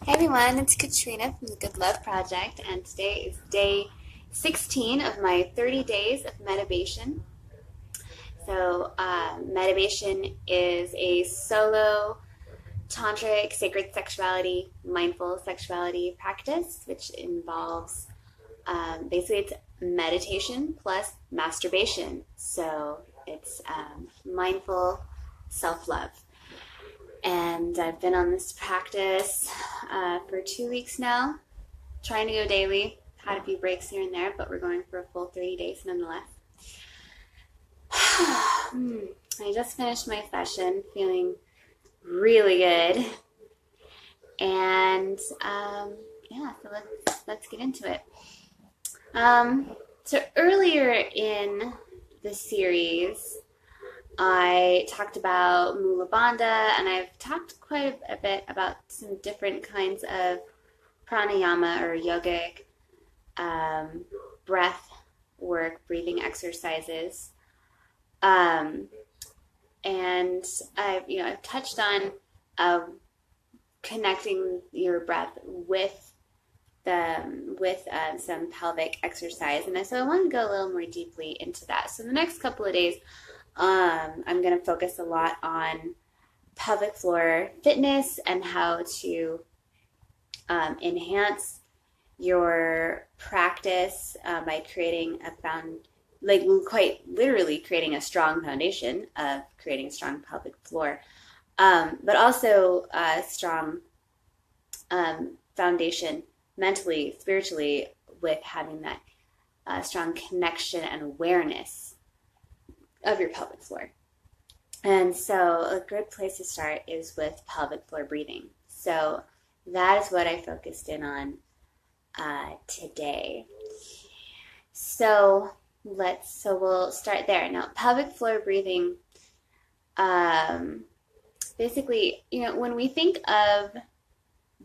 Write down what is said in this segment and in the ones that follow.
Hey everyone, it's Katrina from the Good Love Project, and today is day 16 of my 30 days of medibation. So, medibation is a solo tantric sacred sexuality, mindful sexuality practice, which involves basically it's meditation plus masturbation. So, it's mindful self love. And I've been on this practice for 2 weeks now, trying to go daily. Had a few breaks here and there, but we're going for a full 30 days nonetheless. I just finished my session, feeling really good. And yeah, so let's get into it. So earlier in the series, I talked about Mula Bandha, and I've talked quite a bit about some different kinds of pranayama or yogic breath work, breathing exercises. And I've touched on connecting your breath with some pelvic exercise, and so I want to go a little more deeply into that. So the next couple of days, I'm going to focus a lot on pelvic floor fitness and how to enhance your practice by creating quite literally creating a strong foundation of creating a strong pelvic floor, but also a strong foundation mentally, spiritually, with having that strong connection and awareness of your pelvic floor. And so a good place to start is with pelvic floor breathing. So that is what I focused in on today. So we'll start there. Now, pelvic floor breathing, basically, when we think of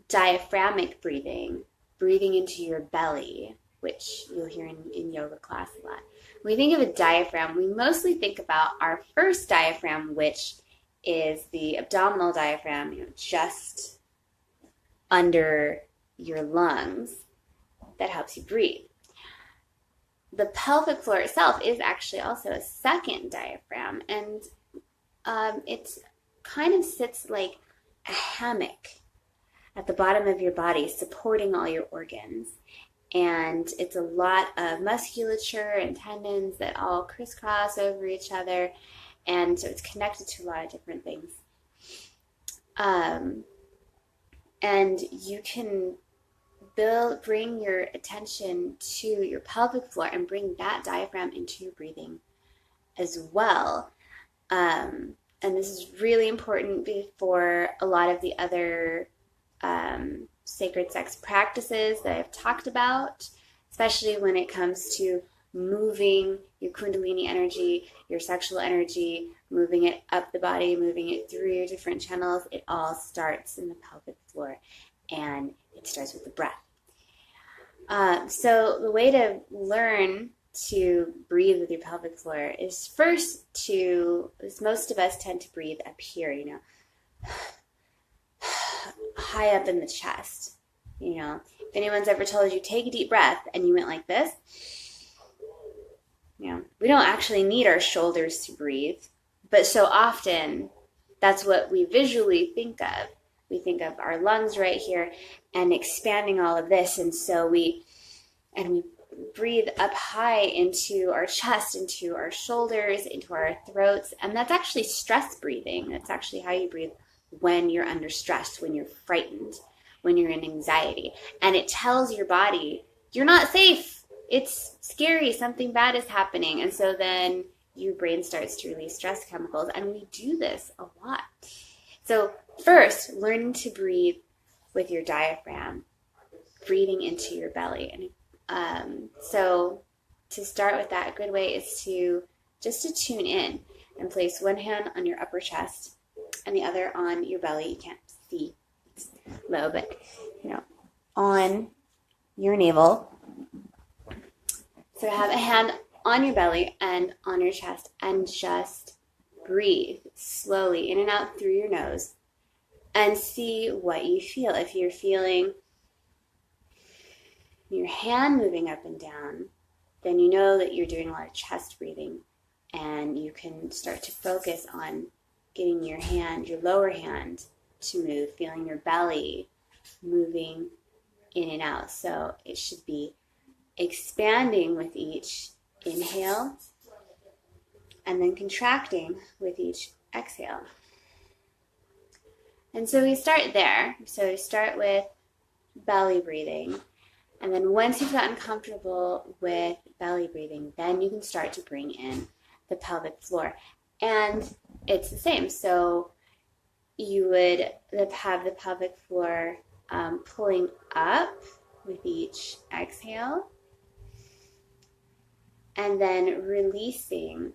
diaphragmic breathing into your belly, which you'll hear in yoga class a lot. When we think of a diaphragm, we mostly think about our first diaphragm, which is the abdominal diaphragm, just under your lungs, that helps you breathe. The pelvic floor itself is actually also a second diaphragm, and it kind of sits like a hammock at the bottom of your body, supporting all your organs. And it's a lot of musculature and tendons that all crisscross over each other, and so it's connected to a lot of different things. And you can bring your attention to your pelvic floor and bring that diaphragm into your breathing as well. And this is really important for a lot of the other sacred sex practices that I've talked about, especially when it comes to moving your kundalini energy, your sexual energy, moving it up the body, moving it through your different channels. It all starts in the pelvic floor, and it starts with the breath. So the way to learn to breathe with your pelvic floor is first as most of us tend to breathe up here, high up in the chest. If anyone's ever told you take a deep breath and you went like this, we don't actually need our shoulders to breathe, but so often that's what we visually think of. We think of our lungs right here and expanding all of this, and so we breathe up high into our chest, into our shoulders, into our throats, and that's actually stress breathing. That's actually how you breathe when you're under stress, when you're frightened, when you're in anxiety. And it tells your body, you're not safe. It's scary. Something bad is happening. And so then your brain starts to release stress chemicals. And we do this a lot. So first, learning to breathe with your diaphragm, breathing into your belly. And so to start with that, a good way is to tune in and place one hand on your upper chest and the other on your belly. You can't see, it's low, but on your navel. So have a hand on your belly and on your chest, and just breathe slowly in and out through your nose. and see what you feel. If you're feeling your hand moving up and down, then you know that you're doing a lot of chest breathing, and you can start to focus on getting your hand, your lower hand, to move, feeling your belly moving in and out. So it should be expanding with each inhale and then contracting with each exhale. And so we start there. So we start with belly breathing. And then once you've gotten comfortable with belly breathing, then you can start to bring in the pelvic floor. And it's the same. So you would have the pelvic floor pulling up with each exhale, and then releasing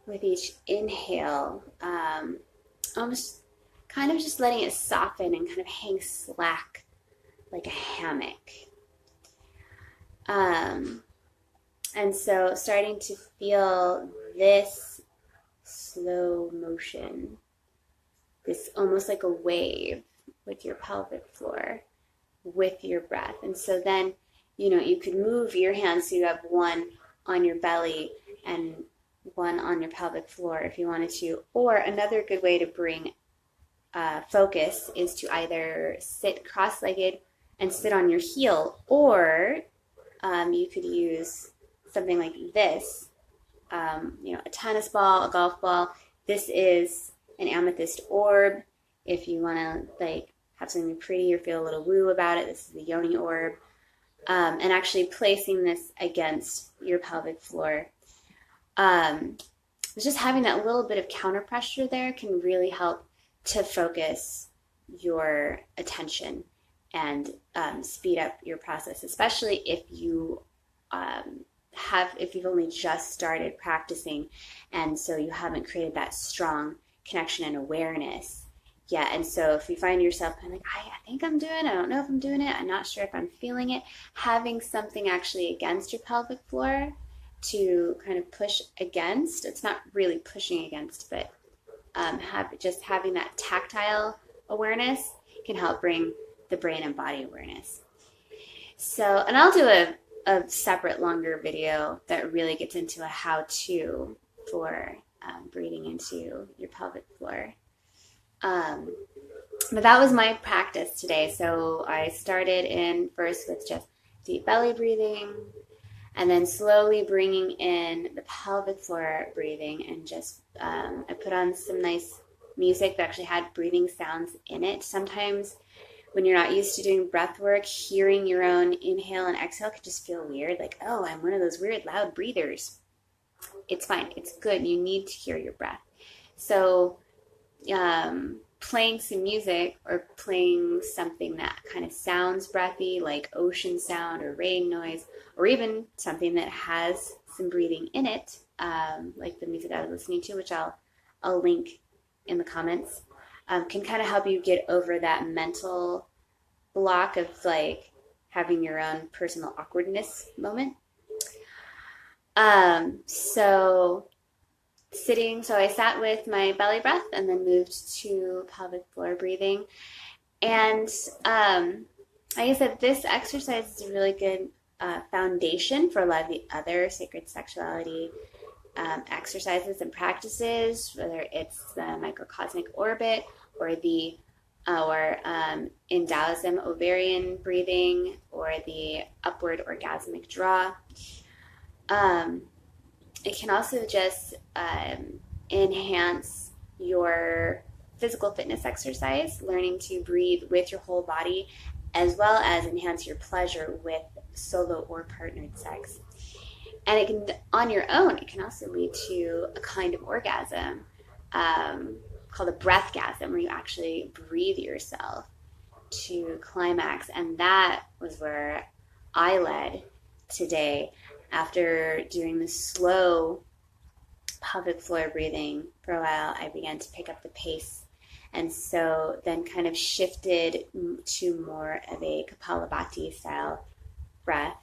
with each inhale, almost kind of just letting it soften and kind of hang slack like a hammock. And so starting to feel this slow motion, this almost like a wave with your pelvic floor, with your breath. And so then, you could move your hands so you have one on your belly and one on your pelvic floor if you wanted to. Or another good way to bring focus is to either sit cross-legged and sit on your heel, or you could use something like this, a tennis ball, a golf ball. This is an amethyst orb. If you want to have something pretty or feel a little woo about it, this is the yoni orb. And actually placing this against your pelvic floor. Just having that little bit of counter pressure there can really help to focus your attention and speed up your process, especially if you if you've only just started practicing, and so you haven't created that strong connection and awareness yet. And so if you find yourself kind of like, I think I'm doing it, I don't know if I'm doing it, I'm not sure if I'm feeling it, having something actually against your pelvic floor to kind of push against, it's not really pushing against, but having that tactile awareness can help bring the brain and body awareness. So, and I'll do a separate longer video that really gets into a how-to for breathing into your pelvic floor. But that was my practice today. So I started in first with just deep belly breathing, and then slowly bringing in the pelvic floor breathing, and just I put on some nice music that actually had breathing sounds in it. Sometimes when you're not used to doing breath work, hearing your own inhale and exhale can just feel weird. Like, oh, I'm one of those weird loud breathers. It's fine. It's good. You need to hear your breath. So playing some music or playing something that kind of sounds breathy, like ocean sound or rain noise, or even something that has some breathing in it, like the music I was listening to, which I'll link in the comments, can kind of help you get over that mental block of having your own personal awkwardness moment. So I sat with my belly breath and then moved to pelvic floor breathing. And like I said, this exercise is a really good foundation for a lot of the other sacred sexuality exercises and practices, whether it's the microcosmic orbit or in Taoism, ovarian breathing, or the upward orgasmic draw. It can also just enhance your physical fitness exercise, learning to breathe with your whole body, as well as enhance your pleasure with solo or partnered sex. And it can, on your own, it can also lead to a kind of orgasm called a breathgasm, where you actually breathe yourself to climax. And that was where I led today. After doing the slow pelvic floor breathing for a while, I began to pick up the pace. And so then kind of shifted to more of a Kapalabhati style breath.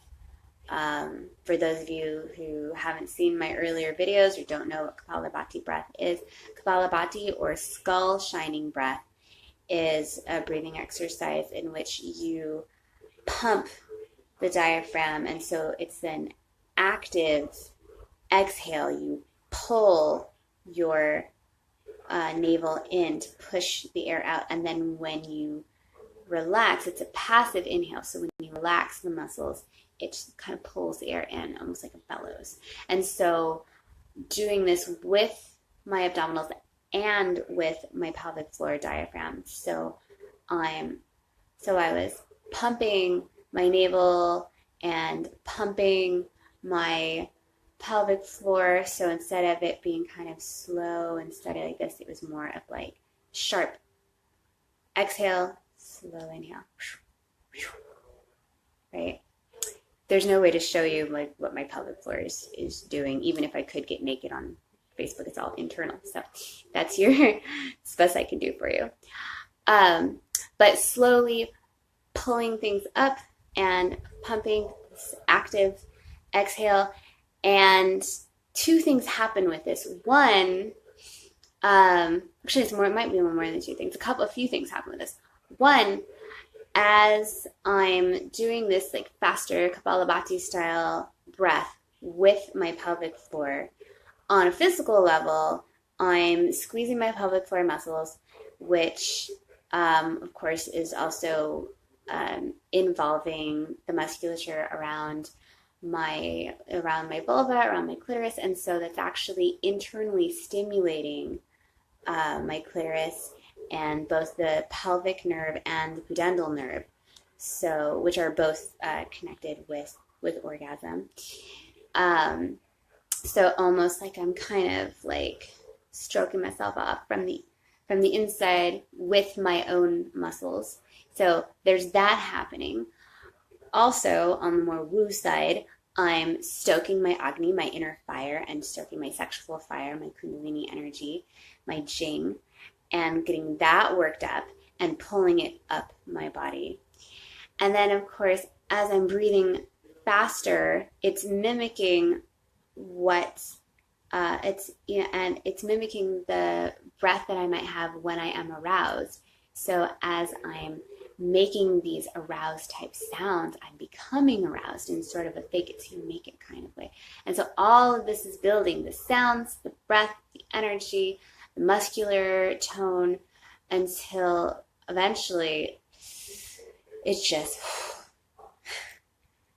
For those of you who haven't seen my earlier videos or don't know what Kapalabhati breath is, Kapalabhati, or skull shining breath, is a breathing exercise in which you pump the diaphragm, and so it's an active exhale. You pull your navel in to push the air out, and then when you relax, it's a passive inhale. So when you relax the muscles, it just kind of pulls the air in, almost like a bellows. And so doing this with my abdominals and with my pelvic floor diaphragm. So I was pumping my navel and pumping my pelvic floor. So instead of it being kind of slow and steady like this, it was more of like sharp exhale, slow inhale. Right? There's no way to show you like what my pelvic floor is doing, even if I could get naked on Facebook. It's all internal. So that's the best I can do for you. But slowly pulling things up and pumping this active exhale. And two things happen with this. One, actually it might be more than two things. A few things happen with this. One, as I'm doing this like faster Kapalabhati style breath with my pelvic floor, on a physical level, I'm squeezing my pelvic floor muscles, which of course is also involving the musculature around my vulva, around my clitoris, and so that's actually internally stimulating my clitoris and both the pelvic nerve and the pudendal nerve, so which are both connected with orgasm. So almost like I'm kind of like stroking myself off from the inside with my own muscles. So there's that happening. Also, on the more woo side, I'm stoking my Agni, my inner fire, and stoking my sexual fire, my Kundalini energy, my Jing, and getting that worked up and pulling it up my body. And then, of course, as I'm breathing faster, it's mimicking it's mimicking the breath that I might have when I am aroused. So as I'm making these aroused type sounds, I'm becoming aroused in sort of a fake it till you make it kind of way. And so all of this is building the sounds, the breath, the energy, the muscular tone, until eventually it just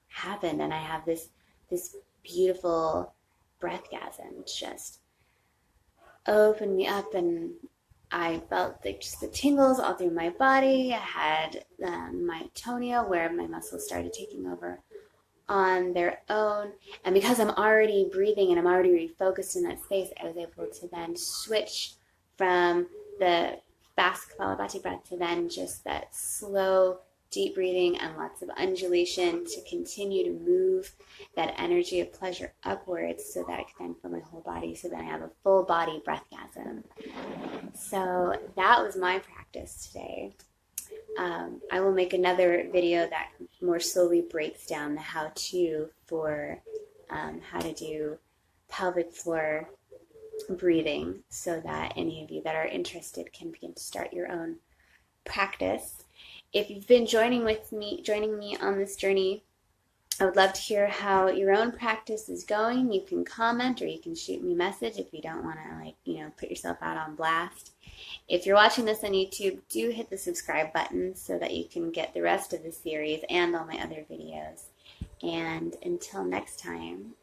happened, and I have this beautiful breathgasm just opened me up, and I felt like just the tingles all through my body. I had myotonia, where my muscles started taking over on their own. And because I'm already breathing and I'm already refocused in that space, I was able to then switch from the fast Kapalabhati breath to then just that slow, deep breathing and lots of undulation to continue to move that energy of pleasure upwards so that I can then fill my whole body, so that I have a full body breathgasm. So that was my practice today. I will make another video that more slowly breaks down the how-to for how to do pelvic floor breathing, so that any of you that are interested can begin to start your own practice. If you've been joining me on this journey, I would love to hear how your own practice is going. You can comment or you can shoot me a message if you don't want to put yourself out on blast. If you're watching this on YouTube, do hit the subscribe button so that you can get the rest of the series and all my other videos. And until next time,